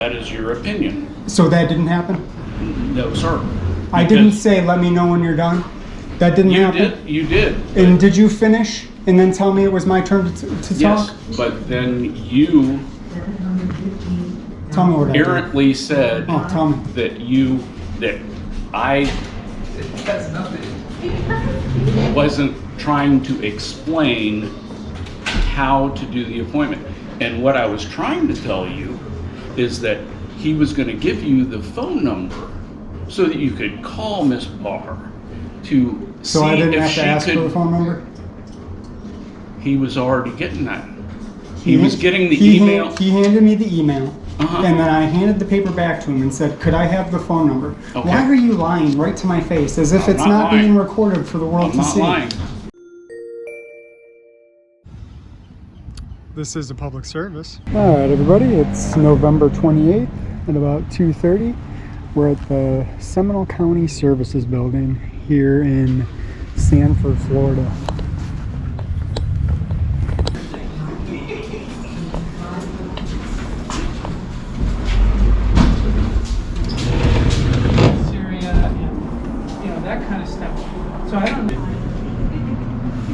That is your opinion. So that didn't happen? No, sir. I didn't say, let me know when you're done. That didn't happen? You did. And did you finish and then tell me it was my turn to talk? Yes, but then you Tell me what I did. errantly said Tell me. that I wasn't trying to explain how to do the appointment. And what I was trying to tell you is that he was going to give you the phone number so that you could call Miss Barr to see So I didn't if have she to ask could. for the phone number? He was already getting that. He was getting the he email. He handed me the email, Uh-huh. and then I handed the paper back to him and said, could I have the phone number? Okay. Why are you lying right to my face, as if I'm it's not not lying. being recorded for the world I'm to not see? lying. This is a public service. All right, everybody, it's November 28th at about 2:30. We're at the Seminole County Services Building here in Sanford, Florida. Syria and that kind of stuff. So I don't know.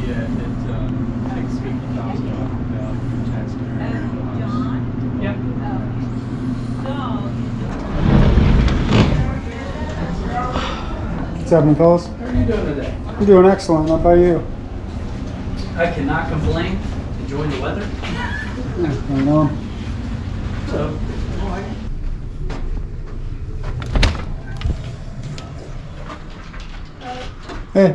Yeah, it takes $50,000 value for taxpayer. Yep. What's happening, fellas? How are you doing today? You're doing excellent. How about you? I cannot complain. Enjoying the weather. Yeah, I know. So, Hey,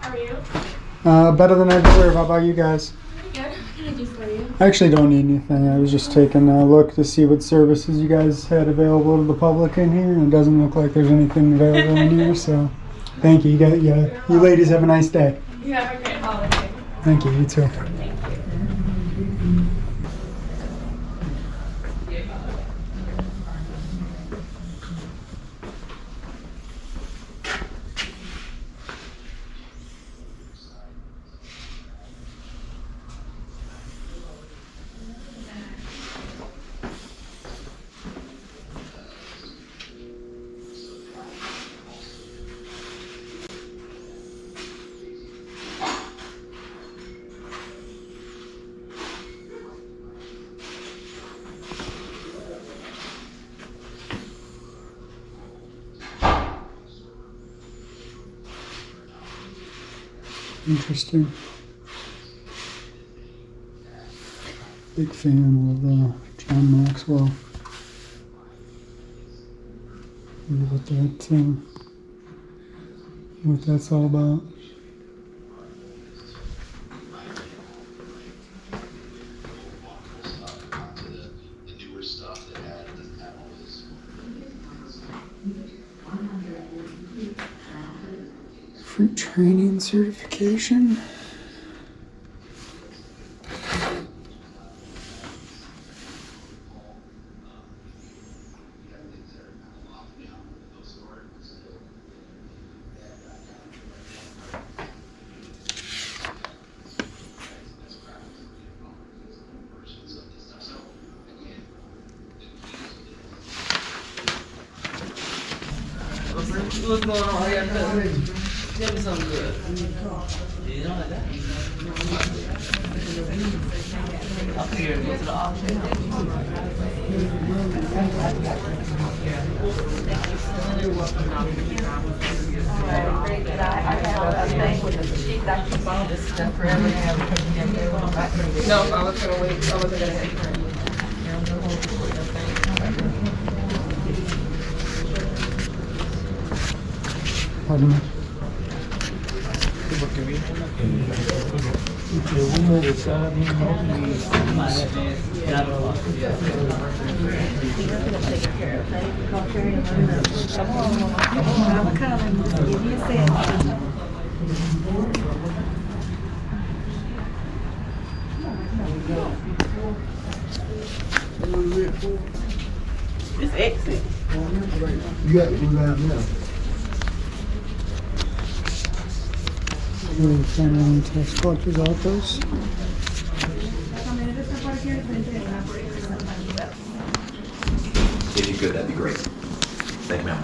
How are you? better than I deserve. How about you guys? Pretty good. What can I do for you? I actually don't need anything. I was just taking a look to see what services you guys had available to the public in here, and it doesn't look like there's anything available in here, so thank you. You ladies have a nice day. You have a great holiday. Thank you, you too. Interesting. Big fan of John Maxwell. Wonder what that's all about. Fruit training certification. what's going on? How y'all doing? Tell me something good. You know like that? Up here, go to the office. No, I was gonna wait. I wasn't gonna take her. Pardon me. It's exit. You got now. Family tax collector's office. If you could, that'd be great. Thank you, ma'am.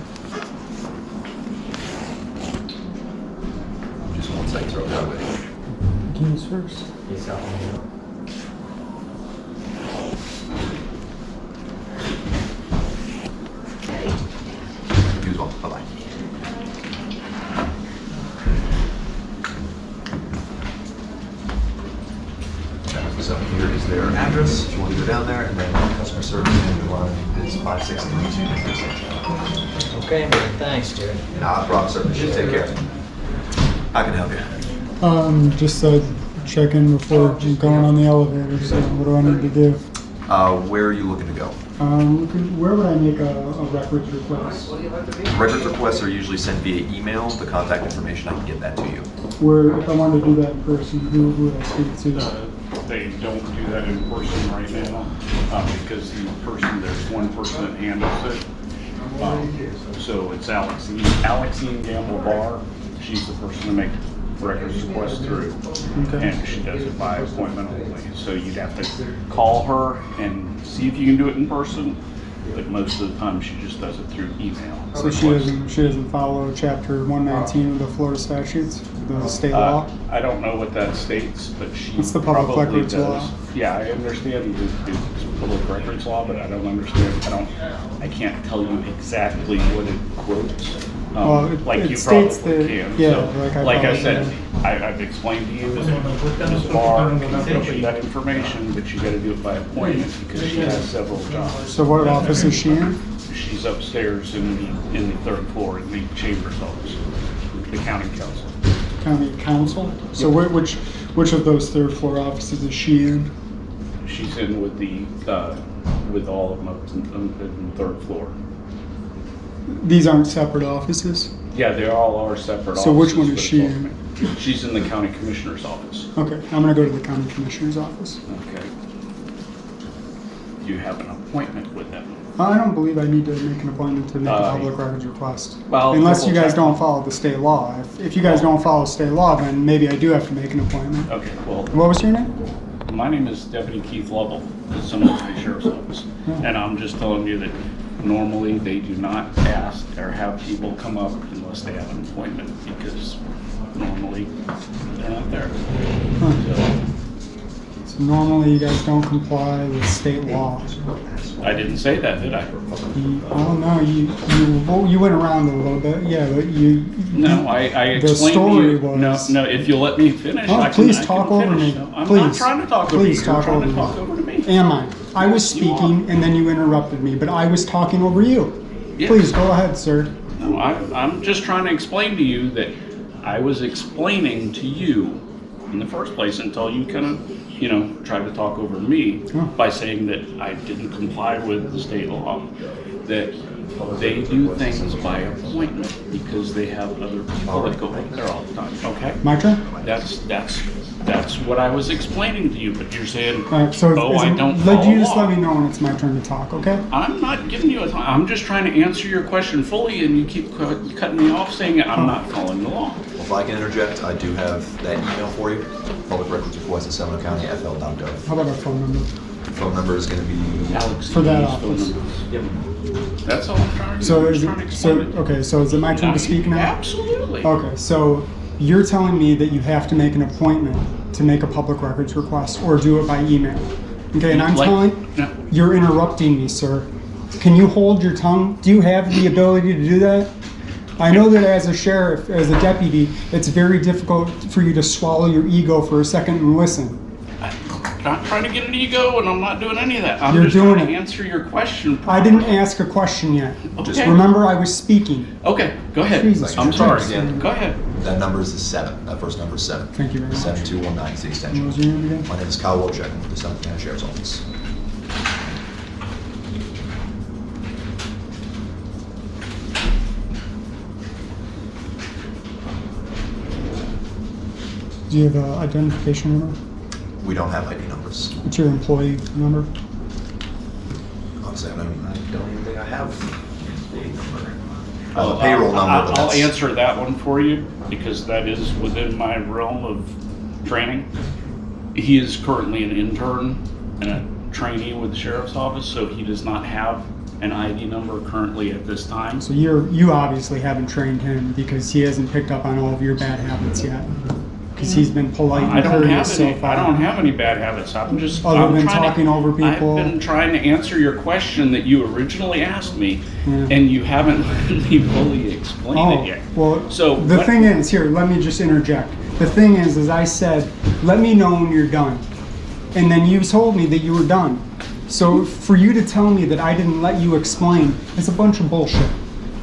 Just one second, throw that away. Keys first. You as well. Bye-bye. So here is their address, if you want to go down there, and then customer service manager line is 5632. Okay, man, thanks, Jared. Nah, problem, sir. You take care. I can help you. Just check in before going on the elevator. So what do I need to do? Where are you looking to go? Where would I make a records request? Records requests are usually sent via email. The contact information, I can get that to you. Where, if I wanted to do that in person, who would I speak to? They don't do that in person right now because there's one person that handles it. So it's Alexine Gamble-Barr. She's the person to make records requests through. Okay. And she does it by appointment only. So you'd have to call her and see if you can do it in person. But most of the time she just does it through email. So she doesn't follow Chapter 119 of the Florida statutes, the state law? I don't know what that states, but she It's the public probably records does. law. Yeah, I understand it's public records law, but I don't understand. I can't tell you exactly what it quotes. Well, Like it you states probably that- can. yeah, So, like I I said, probably I've explained to you that Ms. Barr can get you that information, but you got to do it by appointment because she has several jobs. So what office is she in? She's upstairs in the third floor in the chamber's office, the county council. County council? So which of those third floor offices is she in? She's in with with all of them up on the third floor. These aren't separate offices? Yeah, they all are separate offices. So which one is but she in? She's in the county commissioner's office. Okay, I'm gonna go to the county commissioner's office. Okay. You have an appointment with them. I don't believe I need to make an appointment to make a public records request. well, Unless you guys triple check. don't follow the state law. If you guys don't follow state law, then maybe I do have to make an appointment. Okay, well, What was your name? my name is Deputy Keith Lovell, the Zembower State Sheriff's Office. And I'm just telling you that normally they do not ask or have people come up unless they have an appointment because normally they're not there. So, So normally you guys don't comply with state law. I didn't say that, did I? Oh no, you went around a little bit, yeah, but No, I The explained story to you. was- No, if you'll let me finish, Oh, I can please I talk can over finish. me. No, I'm Please. not trying to talk over you. Please You're talk trying over to me. talk over to me. Am I? I was You speaking are. and then you interrupted me, but I was talking over you. Yes. Please go ahead, sir. No, I'm just trying to explain to you that I was explaining to you in the first place until you kind of, tried to talk over me by saying that I didn't comply with the state law, that they do things by appointment because they have other people that go in there all the time, okay? My turn? That's what I was explaining to you, but you're saying, Alright, so I don't you follow just law. let me know when it's my turn to talk, okay? I'm not giving you a time. I'm just trying to answer your question fully, and you keep cutting me off saying I'm not following the law. Well, if I can interject, I do have that email for you. Public records request at Seminole County, FL.gov. How about our phone number? Phone number is going to be Alex, For that use phone office. numbers. Yep. That's all I'm trying to do. So I'm is just trying to it, explain it. okay, so is it my turn to speak now? Absolutely. Okay, so you're telling me that you have to make an appointment to make a public records request or do it by email. Okay, and I'm No. you're interrupting me, sir. Can you hold your tongue? Do you have the ability to do that? I know that as a sheriff, as a deputy, it's very difficult for you to swallow your ego for a second and listen. I'm not trying to get an ego, and I'm not doing any of that. I'm You're just doing trying to it. answer your question. I didn't ask a question yet. Okay. Remember, I was speaking. Okay, go ahead. Jesus I'm Christ. sorry. Again. Go ahead. That number is the 7. That first number is 7. Thank you very much. 7219 is the What extension. was your name again? My name is Kyle Wojcik. I'm with the Seminole County Sheriff's Office. Do you have an identification number? We don't have ID numbers. What's your employee number? Honestly, I don't even think I have a number. I have a payroll number, but I'll that's... answer that one for you because that is within my realm of training. He is currently an intern and a trainee with the sheriff's office, so he does not have an ID number currently at this time. So you obviously haven't trained him because he hasn't picked up on all of your bad habits yet. Because he's been polite I and don't courteous have so any. far. I don't have any bad habits. I'm just. Other I'm than trying to- talking over people. I've been trying to answer your question that you originally asked me, Yeah. and you haven't let me fully explain it yet. Well, So the what- thing is, here, let me just interject. The thing is I said, let me know when you're done. And then you told me that you were done. So for you to tell me that I didn't let you explain, it's a bunch of bullshit.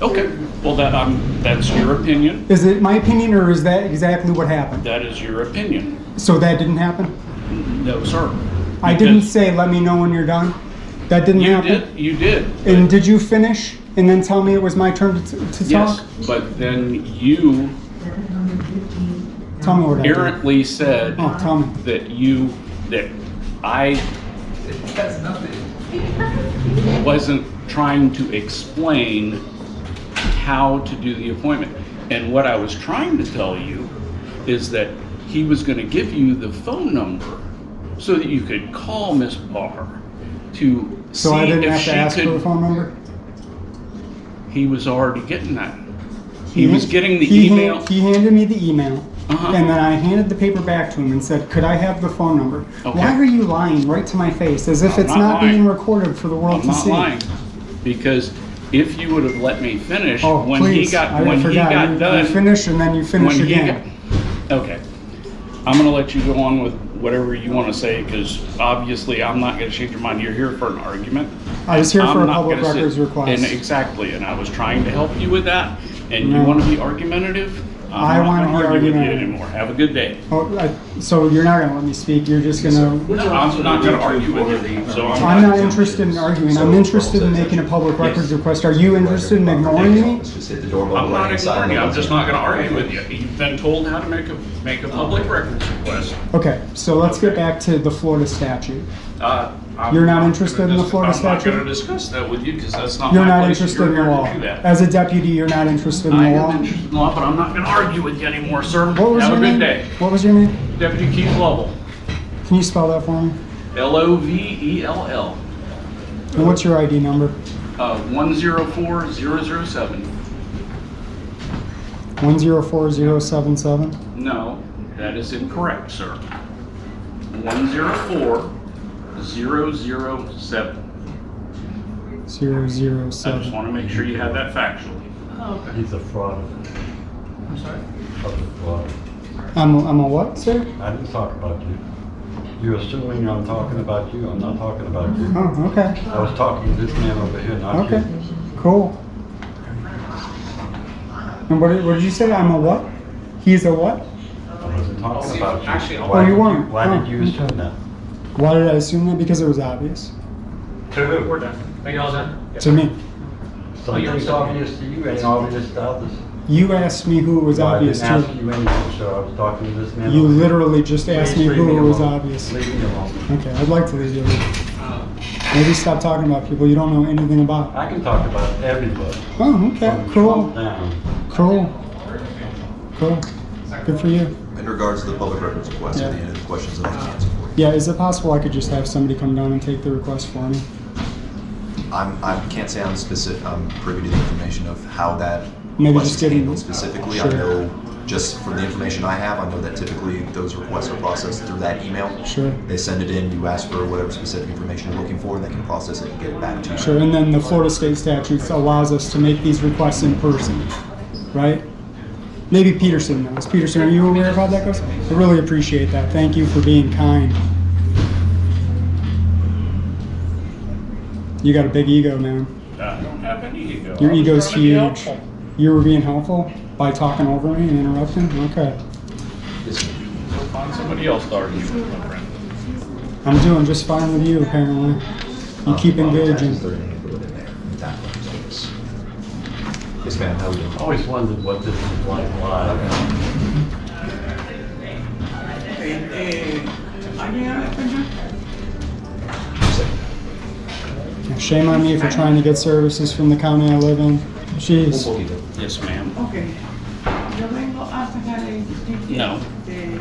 Okay. Well, that's your opinion. Is it my opinion or is that exactly what happened? That is your opinion. So that didn't happen? No, sir. I didn't say, let me know when you're done? That didn't You happen? did. You did. And did you finish and then tell me it was my turn to Yes, talk? but then you Tell me what I did. errantly said Oh, tell me. that I That's nothing. wasn't trying to explain how to do the appointment. And what I was trying to tell you is that he was going to give you the phone number so that you could call Miss Barr to So see I didn't if have she to ask could. for the phone number? He was already getting that. He was getting the he email. He handed me the email, Uh-huh. and then I handed the paper back to him and said, could I have the phone number? Okay. Why are you lying right to my face, as if I'm it's not not lying. being recorded for the world I'm to not see? lying, because if you would have let me finish Oh, when please. he got I when he forgot. got you, done. You finish and then you finish when he again. got- okay, I'm going to let you go on with whatever you want to say, because obviously I'm not going to change your mind. You're here for an argument. I was here for I'm a not public gonna sit- records request. And exactly, and I was trying to help you with that, and you No. want to be argumentative. I I'm wanna not be going to argue with you argumentative. anymore. Have a good day. So you're not going to let me speak, you're just going to... No, I'm not going to argue with you. So I'm not interested in arguing, I'm interested in making a public records request. Are you interested in ignoring me? Just hit the doorbell. I'm not right inside ignoring you. the I'm just not going to argue with you. You've been told how to make a public records request. Okay, so let's get back to the Florida statute. I'm You're not interested in the Florida I'm not statute? going to discuss that with you because that's not You're my not place. interested You're in the here to law. do that. As a deputy, you're not interested in I the am law? interested in the law, but I'm not going to argue with you anymore, sir. What was Have your a good name? day. What was your name? Deputy Keith Lovell. Can you spell that for me? Lovell. And what's your ID number? 104007. 104077? No, that is incorrect, sir. 104007. 007. I just want to make sure you have that factually. Oh, okay. He's a fraud. I'm sorry. Of the fraud. I'm a what, sir? I didn't talk about you. You're assuming I'm talking about you. I'm not talking about you. Oh, okay. I was talking to this man over here, not Okay, you. cool. And what did you say? I'm a what? He's a what? I wasn't talking about you. Actually, Oh, you weren't? Why did you Oh, assume okay. that? Why did I assume that? Because it was obvious. We're done. Are you all done? To me. Something's obvious to you ain't obvious to others. You asked me who it was Well, obvious I didn't to. ask you anything, so I was talking to this man. You over here. literally just asked me Please who leave it was alone. obvious. Leave me alone. Okay, I'd like to leave you alone. Maybe stop talking about people you don't know anything about. I can talk about everybody. Oh, okay, From cool, Trump down. cool, cool. Good for you. In regards to the public records request, Yeah. are there any other questions that I can answer for you? Yeah, is it possible I could just have somebody come down and take the request for me? I can't say I'm privy to the information of how that Maybe request just is getting- handled specifically. Sure. I know, just from the information I have, I know that typically those requests are processed through that email. Sure. They send it in, you ask for whatever specific information you're looking for, and they can process it and get it back to you. Sure, and then the Florida state statutes allows us to make these requests in person, right? Maybe Peterson knows. Peterson, are you aware of how that goes? I really appreciate that. Thank you for being kind. You got a big ego, man. I don't have any ego. Your I was ego's trying to be huge. helpful. You were being helpful by talking over me and interrupting? Okay. So find somebody else to argue with, my friend. I'm doing just fine with you, apparently. You keep engaging. Yes, ma'am, how are we doing? I always wondered what this is like live. Shame on me for trying to get services from the county I live in. Jeez. Yes, ma'am. Ok. Yo vengo a sacar el ticket No. de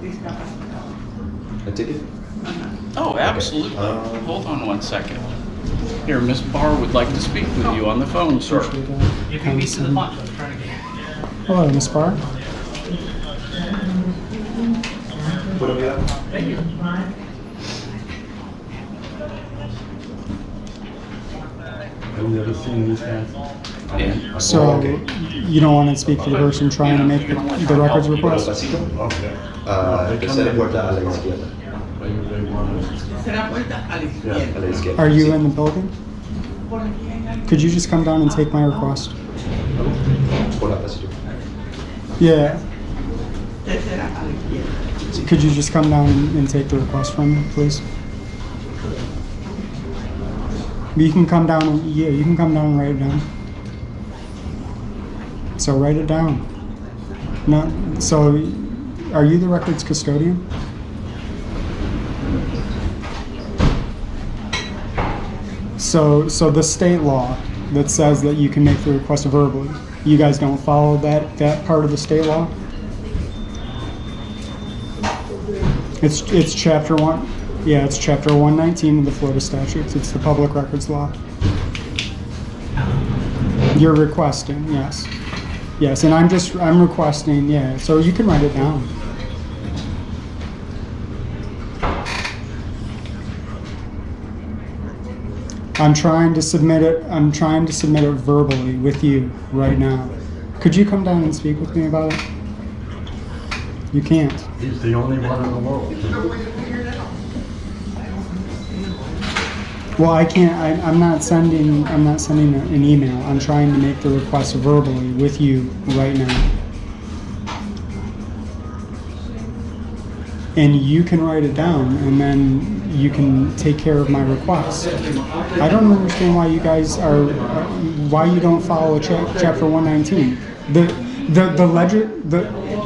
discapacitado. A ticket? Oh, absolutely. Okay. Hold on one second. Here, Miss Barr would like to speak with you on the phone, sir. You can beat to the punch, I'm trying to get. Hello, Miss Barr. What do we have? Thank you. Have you ever seen these guys? Yeah. So, you don't want to speak for the person trying to make the records request? Okay. Tercera puerta a la izquierda. They want to. Será puerta a la A izquierda. la izquierda. Are you in the building? Could you just come down and take my request? Por la pasillo. Yeah. Tercera a la izquierda. Could you just come down and take the request from me, please? You can come down and, yeah, you can come down and write it down. So write it down. No, so are you the records custodian? So the state law that says that you can make the request verbally, you guys don't follow that part of the state law? It's chapter 1. Yeah, it's chapter 119 of the Florida statutes. It's the public records law. You're requesting, yes. Yes, and I'm requesting, yeah, so you can write it down. I'm trying to submit it verbally with you right now. Could you come down and speak with me about it? You can't. He's the only one in the world. Well, I can't. I'm not sending an email. I'm trying to make the request verbally with you right now. And you can write it down, and then you can take care of my request. I don't understand why you guys why you don't follow chapter 119.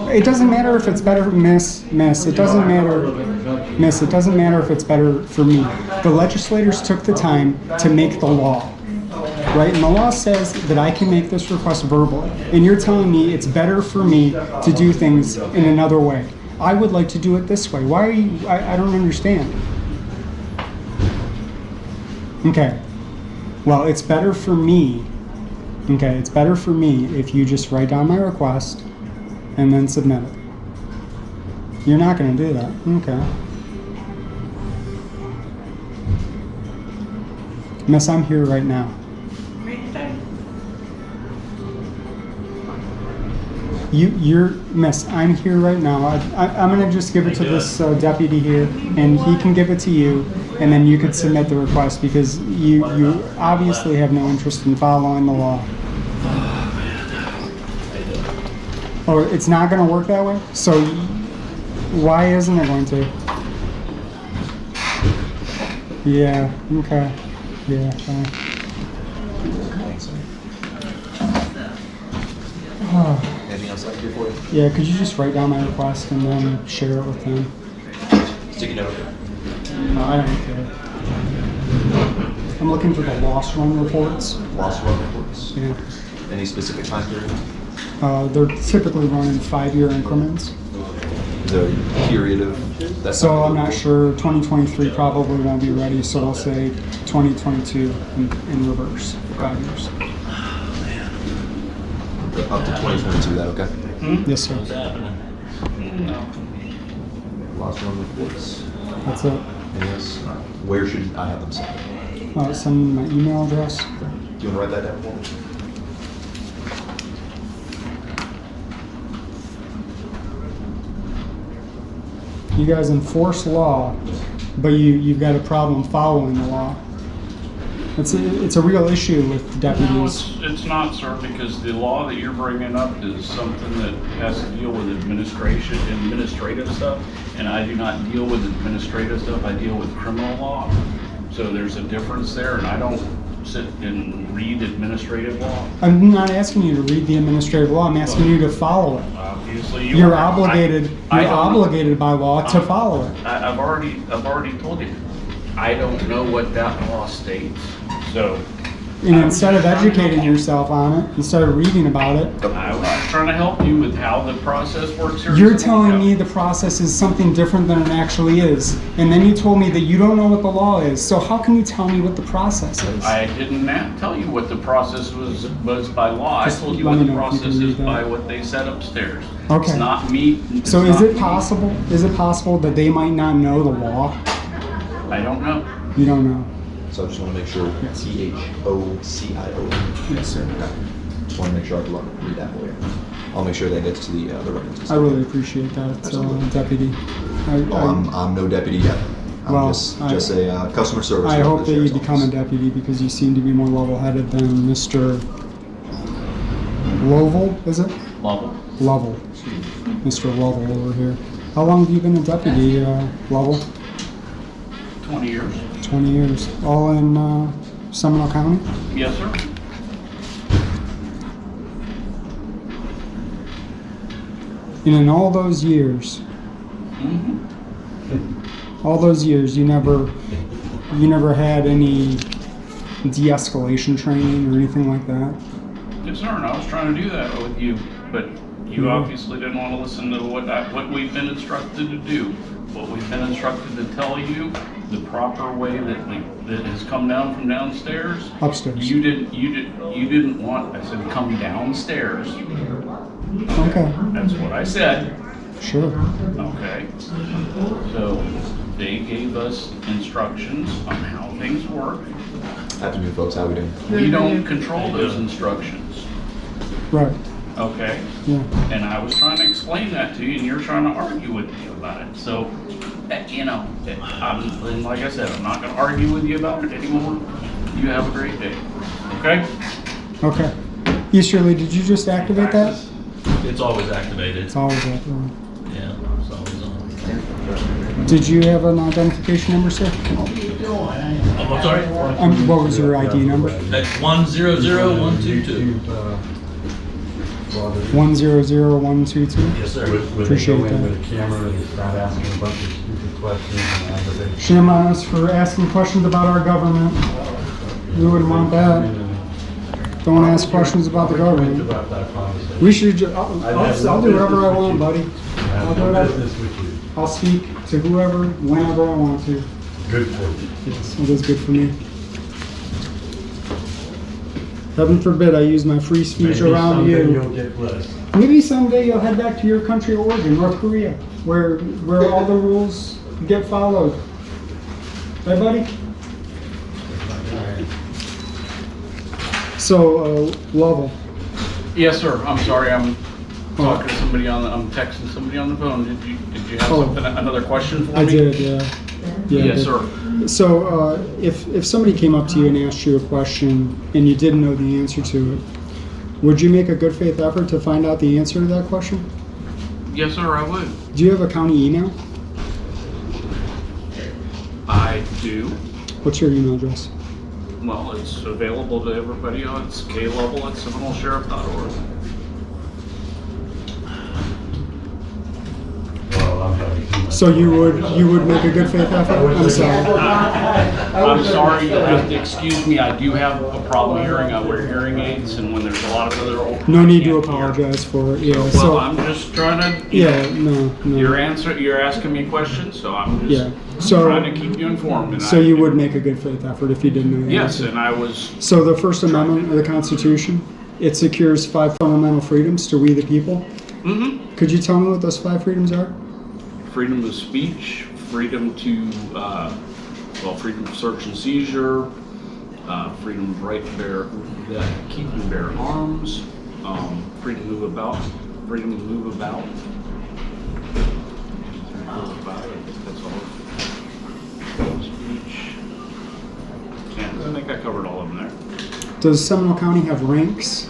It doesn't matter if it's better, miss. It doesn't matter, miss. It doesn't matter if it's better for me. The legislators took the time to make the law, right? And the law says that I can make this request verbally. And you're telling me it's better for me to do things in another way. I would like to do it this way. Why are you? I don't understand. Okay. Well, it's better for me. Okay, it's better for me if you just write down my request and then submit it. You're not going to do that. Okay. Miss, I'm here right now. Miss, I'm here right now. I'm going to just give it to this deputy here, and he can give it to you, and then you could submit the request because you obviously have no interest in following the law. Oh, it's not going to work that way? So why isn't it going to? Yeah, okay. Yeah, fine. Anything else I can do for you? Yeah, could you just write down my request and then share it with them? Sticky note. No, I don't care. I'm looking for the lost run reports. Lost run reports. Yeah. Any specific time period? They're typically run in 5-year increments. The period of that. So I'm not sure. 2023 probably won't be ready, so we'll say 2022 in reverse, 5 years. Up to 2022, that okay? Yes, sir. Lost run reports. That's it. Anything else? Where should I have them sent? Send my email address. Do you want to write that down for me? You guys enforce law, but you've got a problem following the law. It's a real issue with No, deputies. it's not, sir, because the law that you're bringing up is something that has to deal with administrative stuff, and I do not deal with administrative stuff, I deal with criminal law. So there's a difference there, and I don't sit and read administrative law. I'm not asking you to read the administrative law. I'm asking you to follow it. Obviously, You're obligated. I You're don't- obligated by law to follow it. I've already told you, I don't know what that law states, so And instead of educating yourself on it, instead of reading about it, I was trying to help you with how the process works here. you're telling me the process is something different than it actually is. And then you told me that you don't know what the law is. So how can you tell me what the process is? I didn't tell you what the process was by law. I Just told you let what me the know if you process can read is by that. what they said upstairs. Okay. It's not me. it's So is not it me. possible? Is it possible that they might not know the law? I don't know. You don't know. So I just want to make sure, Yes. THOCIO. Yes, sir. Okay. Just want to make sure I can read that for you. I'll make sure that gets to the records. I really appreciate that, Absolutely. Deputy. I'm no deputy yet. I'm Well, just a customer service. I rep hope for that the you sheriff's become a office. deputy because you seem to be more level-headed than Mr. Lovell, is it? Lovell. Lovell. Mr. Lovell over here. How long have you been a deputy, Lovell? 20 years. 20 years. All in Seminole County? Yes, sir. And in all those years, Mm-hmm. you never had any de-escalation training or anything like that? Yes, sir. And I was trying to do that with you, but you obviously didn't want to listen to what we've been instructed to do. What we've been instructed to tell you, the proper way that has come down from downstairs. Upstairs. You didn't want. I said come downstairs. Okay. That's what I said. Sure. Okay. So they gave us instructions on how things work. Afternoon, folks. How we doing? We don't control those instructions. Right. Okay. Yeah. And I was trying to explain that to you, and you're trying to argue with me about it. So, and like I said, I'm not going to argue with you about it anymore. You have a great day. Okay? Okay. Easterly, did you just activate that? It's always activated. It's always activated. Yeah, it's always on. Did you have an identification number, sir? Oh, I'm sorry. What was your ID number? That's 100122. 100122. Yes, sir. Would they Appreciate go in that. with a camera and start asking a bunch of stupid questions and aggravate? Shame on us for asking questions about our government. We wouldn't want that. Don't ask questions about the government. About that conversation. We should. I'll do whatever I want, buddy. I I'll have do no whatever. business with you. I'll speak to whoever, whenever I want to. Good for you. Yes, it is good for me. Heaven forbid I use my free speech Maybe around someday you. you'll get blessed. Maybe someday you'll head back to your country of origin, North Korea, where all the rules get followed. Right, buddy? So, Lovell. Yes, sir. I'm sorry. I'm talking to somebody I'm texting somebody on the phone. Did you have something, another question for me? I did, yeah. Yes, but- sir. So, if somebody came up to you and asked you a question and you didn't know the answer to it, would you make a good faith effort to find out the answer to that question? Yes, sir. I would. Do you have a county email? I do. What's your email address? Well, it's available to everybody. It's KLevel@SeminoleSheriff.org. Well, I'm having too much. So you would make a good faith effort? I'm sorry. I'm sorry, you'll have to excuse me. I do have a problem hearing. I wear hearing aids, and when there's a lot of other old. No need to I can't hear. apologize for it. Yeah. Well, So I'm just trying to. yeah, no. You're asking me questions, so I'm just Yeah. So trying to keep you informed. And so you would make a good faith effort if you didn't know the Yes, answer. and I was. So the First Amendment of the Constitution, it secures 5 fundamental freedoms to we the people. Mm-hmm. Could you tell me what those 5 freedoms are? Freedom of speech, freedom to, freedom of search and seizure, freedom of right to keep and bear arms, freedom to move about, freedom to move about. That's all. Speech. Yeah, I think I covered all of them there. Does Seminole County have ranks?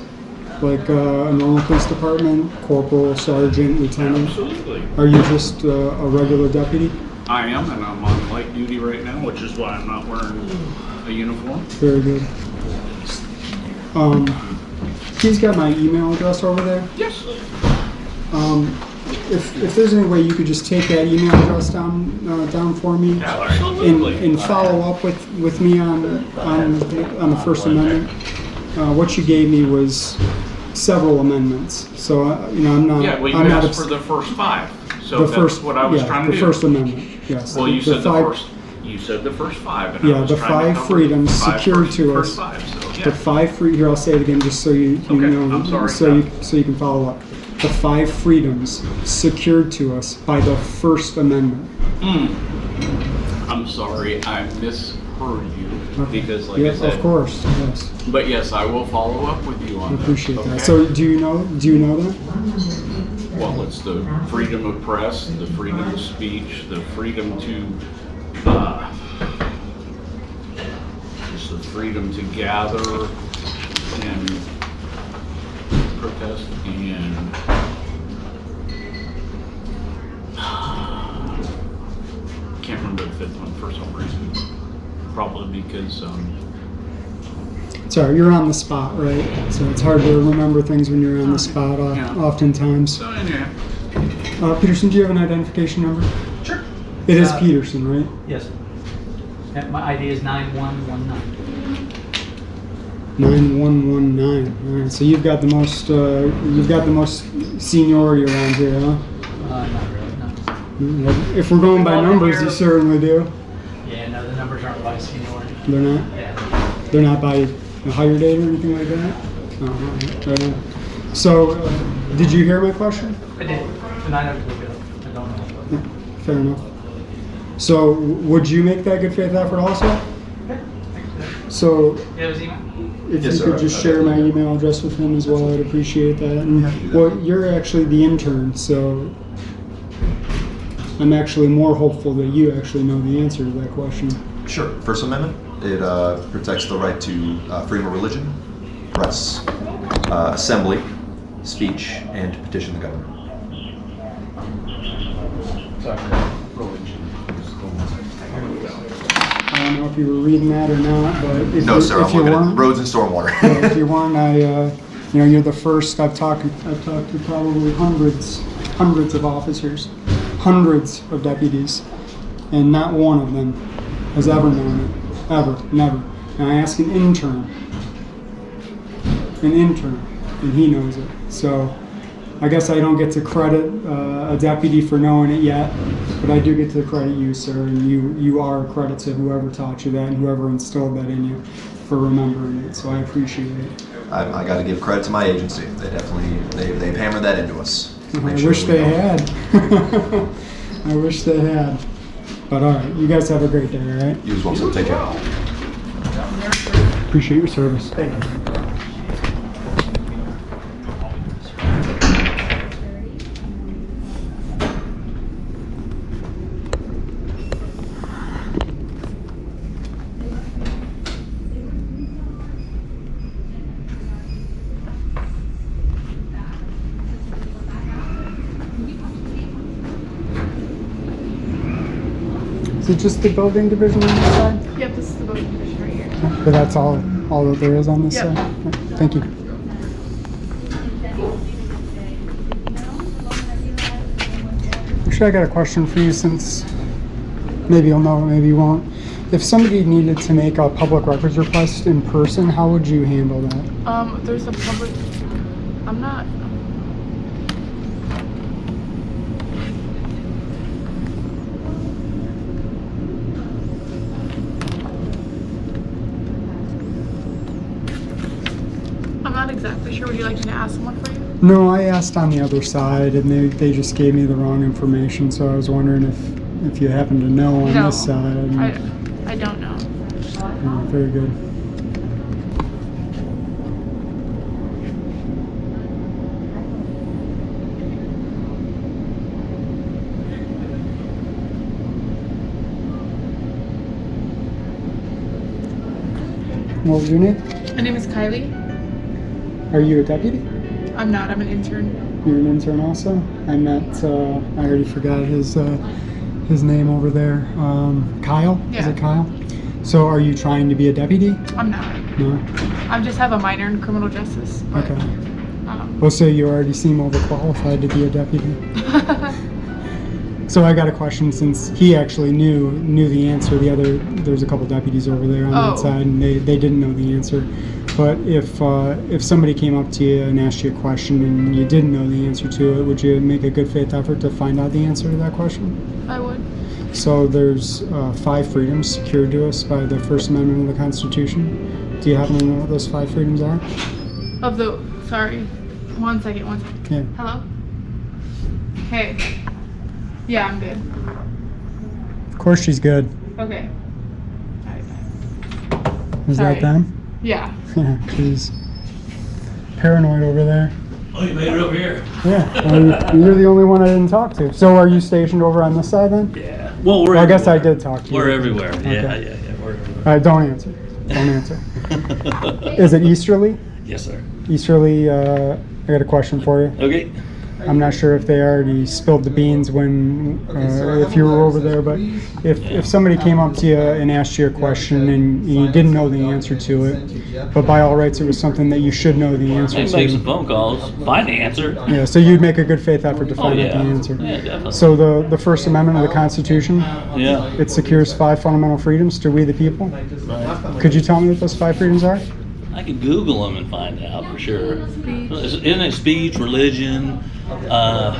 Like a normal police department, corporal, sergeant, lieutenant? Absolutely. Are you just a regular deputy? I am, and I'm on light duty right now, which is why I'm not wearing a uniform. Very good. He's got my email address over there. Yes. if there's any way you could just take that email address down for me, Absolutely. and follow up with me on the First Amendment. What you gave me was several amendments, so I'm not. Yeah, well, you I'm not asked for the first 5, so that's what I was trying to the do. First Amendment. Yes. Well, you said the five- first. You said the first 5, and I Yeah, was the trying to 5 cover freedoms the 5 secured first- to first us. 5, so The yeah. 5 here, I'll say it again just so you Okay, know, I'm sorry. so you can follow up. The 5 freedoms secured to us by the First Amendment. I'm sorry, I misheard you because, like Yeah, I said. of course, yes. But yes, I will follow up with you on I that. appreciate okay? that. So do you know that? Well, it's the freedom of press, the freedom of speech, the freedom to, just the freedom to gather and protest and can't remember the 5th one for some reason. Probably because, Sorry, you're on the spot, right? So it's hard to remember things when you're on the spot Yeah. oftentimes. so anyway. Peterson, do you have an identification number? Sure. It is Peterson, right? Yes. And my ID is 9119. 9119. All right, so you've got the most seniority around here, huh? Not really, no. If we're going by Well, numbers, here- you certainly do. Yeah, no, the numbers aren't by seniority. They're not. Yeah. They're not by a hire date or anything like that. Oh, right on. So, did you hear my question? I did, and I don't look it up. I don't know. Yeah, fair enough. So, would you make that good faith effort also? Okay, thanks for that. So, Yeah, it was email? if Yes, you sir. could just share my email address with him as well, I'd appreciate that. And, well, you're actually the intern, so I'm actually more hopeful that you actually know the answer to that question. Sure. First Amendment, it protects the right to freedom of religion, press, assembly, speech, and to petition the government. I don't know if you were reading that or not, but if No, you, sir, if I'm you looking at weren't, roads and stormwater. if you weren't, you're the first. I've talked to probably hundreds of officers, hundreds of deputies, and not one of them has ever known it, ever, never. And I asked an intern, and he knows it. So I guess I don't get to credit a deputy for knowing it yet, but I do get to credit you, sir, and you are a credit to whoever taught you that and whoever instilled that in you for remembering it. So I appreciate it. I got to give credit to my agency. They definitely they've hammered that into us. I Make sure wish we they know. had. I wish they had. But all right, you guys have a great day, all right? You as well, sir. Take care. Appreciate your service. Thank you. Is it just the building division on this side? Yep, this is the boat division right here. But that's all that there is on this Yep. side? Thank you. Actually, I got a question for you since maybe you'll know, maybe you won't. If somebody needed to make a public records request in person, how would you handle that? There's a public, I'm not, I'm not exactly sure. Would you like me to ask someone for you? No, I asked on the other side, and they just gave me the wrong information, so I was wondering if you happen to know on No, this side. I don't know. Very good. What was your name? My name is Kylie. Are you a deputy? I'm not. I'm an intern. You're an intern also? I met, I already forgot his name over there. Kyle? Is Yeah. it Kyle? So are you trying to be a deputy? I'm not. No? I just have a minor in criminal justice. But Okay. Well, so you already seem overqualified to be a deputy. So I got a question, since he actually knew the answer. There's a couple deputies over there on that side, and they didn't know the answer. But if somebody came up to you and asked you a question and you didn't know the answer to it, would you make a good faith effort to find out the answer to that question? I would. So there's 5 freedoms secured to us by the First Amendment of the Constitution. Do you happen to know what those 5 freedoms are? Sorry. One second. Yeah. Hello? Hey. Yeah, I'm good. Of course she's good. Okay. Is Sorry. that them? Yeah. Yeah, she's paranoid over there. Oh, you made it over here. Yeah, well, you're the only one I didn't talk to. So are you stationed over on this side then? Yeah. Well, we're Well, I guess I everywhere. did talk to you. We're everywhere. Okay. Yeah, we're everywhere. All right, don't answer. Don't answer. Is it Easterly? Yes, sir. Easterly, I got a question for you. Okay. I'm not sure if they already spilled the beans when, if you were over there, but if somebody came up to you and asked you a question and you didn't know the answer to it, but by all rights it was something that you should know the answer They make some to. phone calls, find the answer. Yeah, so you'd make a good faith effort to Oh, find out yeah. the answer. Yeah, definitely. So the First Amendment of the Constitution, Yeah. it secures 5 fundamental freedoms to we the people. Right. Could you tell me what those 5 freedoms are? I could Google them and find out for sure. Isn't it speech, religion? Oh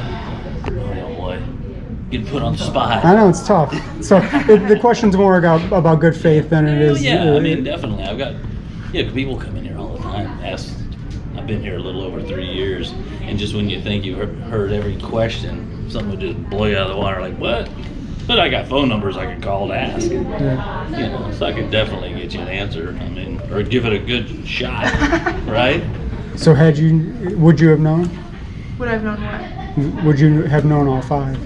boy, get put on the spot. I know, it's tough. So the question's more about good faith than it is. Yeah, I mean, definitely. I've got people come in here all the time. I've been here a little over 3 years, and just when you think you've heard every question, something would just blow you out of the water. Like what? But I got phone numbers I can call to ask. Yeah. So I could definitely get you an answer. I mean, or give it a good shot, right? So would you have known? Would I have known what? Would you have known all 5?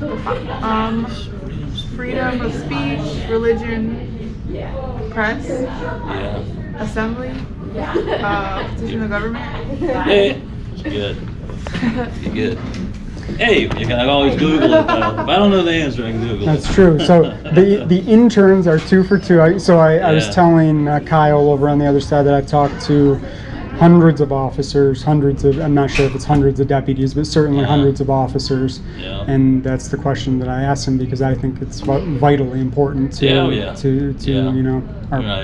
Freedom of speech, religion, press, Yeah. assembly, petition the government. Hey, it's good. It's good. Hey, you can always Google it. Though. If I don't know the answer, I can Google it. That's true. So the interns are 2 for 2. I was Yeah. telling Kyle over on the other side that I've talked to hundreds of officers, I'm not sure if it's hundreds of deputies, but certainly hundreds of officers. Yeah. And that's the question that I asked him, because I think it's vitally important to our Right,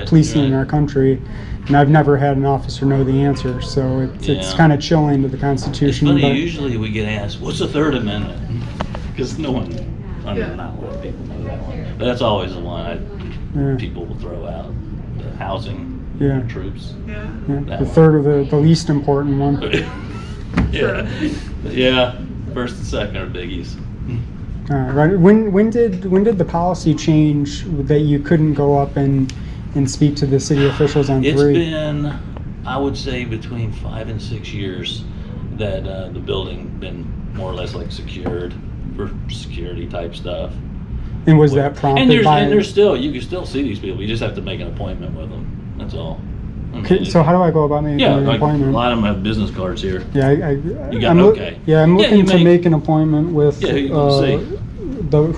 policing in right. our country. And I've never had an officer know the answer, so it's Yeah. kind of chilling to the It's Constitution. funny, but usually we get asked, what's the Third Amendment? Because not a lot of people know that one. But that's always the one people will throw out. The housing, Yeah. troops. Yeah. yeah, that the one. third of the least important one. Yeah. First and second are biggies. Right. When did the policy change that you couldn't go up and speak to the city officials on It's 3? been, I would say, between 5 and 6 years that the building been more or less like secured for security type stuff. And was that prompted And by? there's still, you can still see these people. You just have to make an appointment with them. That's all. I mean, Okay, so how do I go about making an like appointment? a lot of them have business cards here. Yeah, You got I'm okay. I'm Yeah, looking you to make an appointment with Yeah, you can see.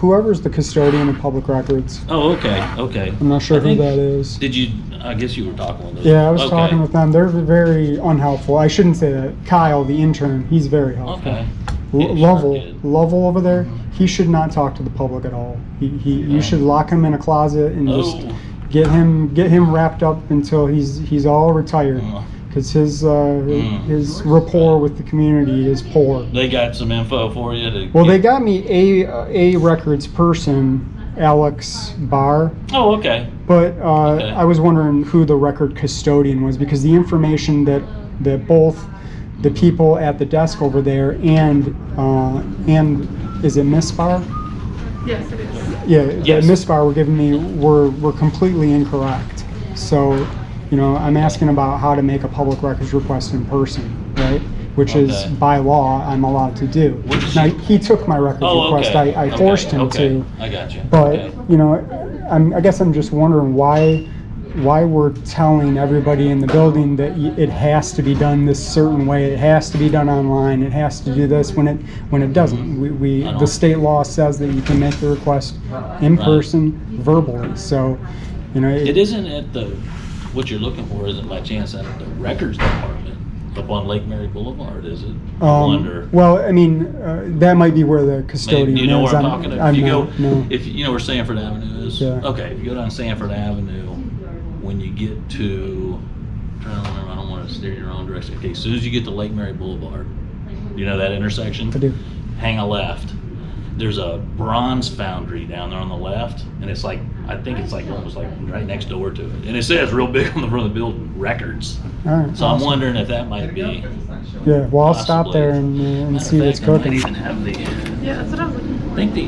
whoever's the custodian of public records. Oh, okay. I'm not sure I who think- that is. Did you? I guess you were talking with them. Yeah, I was Okay. talking with them. They're very unhelpful. I shouldn't say that. Kyle, the intern, he's very helpful. Okay. Yeah, sure, Lovell, good. Lovell over there, he should not talk to the public at all. You should lock him in a closet and just Oh. get him wrapped up until he's all retired, Mm. because his rapport with the community is poor. They got some info for you to. Well, they got me a records person, Alex Barr, Oh, okay. but Okay. I was wondering who the record custodian was, because the information that both the people at the desk over there and is it Miss Barr? Yes, it is. Yeah, Yes. that Miss Barr were giving me were completely incorrect. So, I'm asking about how to make a public records request in person, right? Which is Okay. by law I'm allowed to do. What did Now, you- he took my records request. okay. I forced him okay. to. I got you. But Okay. I guess I'm just wondering why we're telling everybody in the building that it has to be done this certain way. It has to be done online. It has to do this when it doesn't. I know. The state law says that you can make the request in person, verbally. So, It isn't at what you're looking for isn't by chance at the records department, up on Lake Mary Boulevard, is it? I wonder. Well, I mean, that might be where the custodian Maybe, you know is. where I'm talking about? I'm If you not, go, no. if you know where Sanford Avenue is? Yeah. Okay, if you go down Sanford Avenue, when you get to, I'm trying to remember, I don't want to steer you in the wrong direction. Okay, as soon as you get to Lake Mary Boulevard, you know that intersection? I do. Hang a left. There's a bronze foundry down there on the left, and it's like, I think it's like almost like right next door to it. And it says real big on the front of the building, records. All right. So I'm wondering if that might be. Yeah, well, I'll stop possibly. there and Matter see of what's fact, I might cooking. even have the, Yeah, that's what I was looking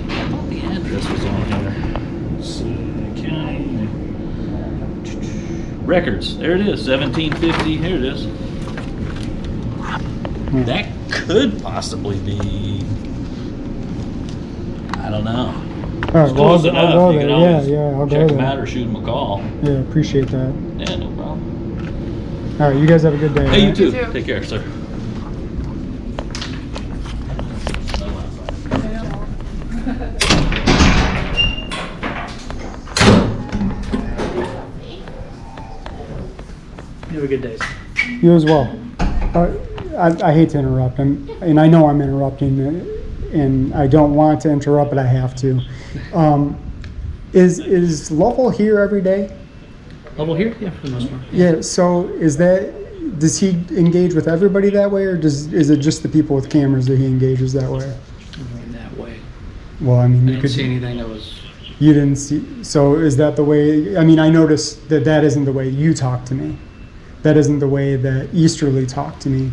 for. I thought the address was on here. Let's see, county. Records, there it is, 1750, here it is. That could possibly be, I don't know. All right, It's well, close I'll enough. go You there. can Yeah, always yeah, I'll check go them out there. or shoot them a call. Yeah, appreciate that. Yeah, no problem. All right, you guys have a good day. Hey, you right? too. You too. Take care, sir. You have a good day. You as well. I hate to interrupt, and I know I'm interrupting, and I don't want to interrupt, but I have to. Is Lovell here every day? Lovell here? Yeah, for the most part. Yeah. So does he engage with everybody that way, or is it just the people with cameras that he engages that way? I mean, that way. Well, I mean, I you didn't could. see anything that was. You didn't see. So is that the way? I mean, I noticed that isn't the way you talk to me. That isn't the way that Easterly talked to me.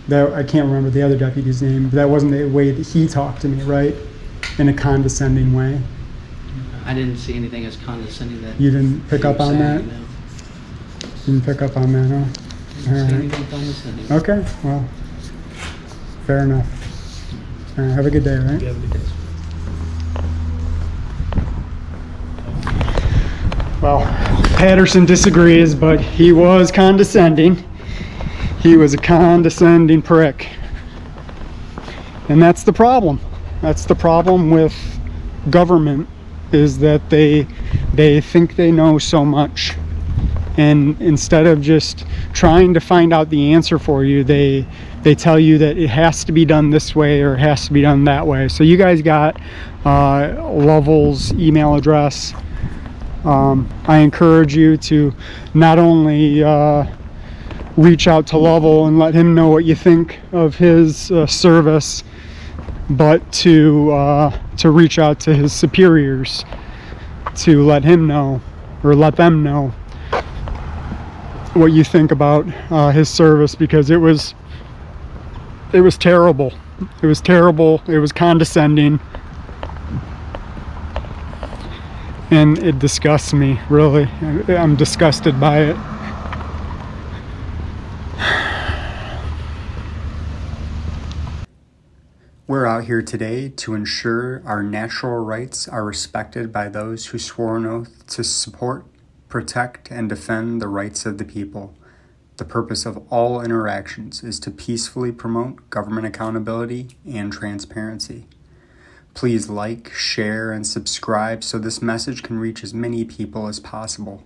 That I can't remember the other deputy's name. But that wasn't the way that he talked to me, right? In a condescending way. I didn't see anything as condescending that. You didn't pick he up was on saying, that? no. Didn't pick up on that, huh? Didn't see Alright. anything condescending. Okay. Well, fair enough. All right, have a good day, all right? You have a good day. Well, Patterson disagrees, but he was condescending. He was a condescending prick. And that's the problem. That's the problem with government, is that they think they know so much. And instead of just trying to find out the answer for you, they tell you that it has to be done this way or it has to be done that way. So you guys got Lovell's email address. I encourage you to not only reach out to Lovell and let him know what you think of his service, but to reach out to his superiors to let him know, or let them know, what you think about his service, because it was terrible. It was terrible. It was condescending. And it disgusts me, really. I'm disgusted by it. We're out here today to ensure our natural rights are respected by those who swore an oath to support, protect, and defend the rights of the people. The purpose of all interactions is to peacefully promote government accountability and transparency. Please like, share, and subscribe so this message can reach as many people as possible.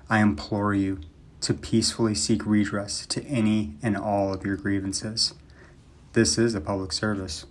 I implore you to peacefully seek redress to any and all of your grievances. This is a public service.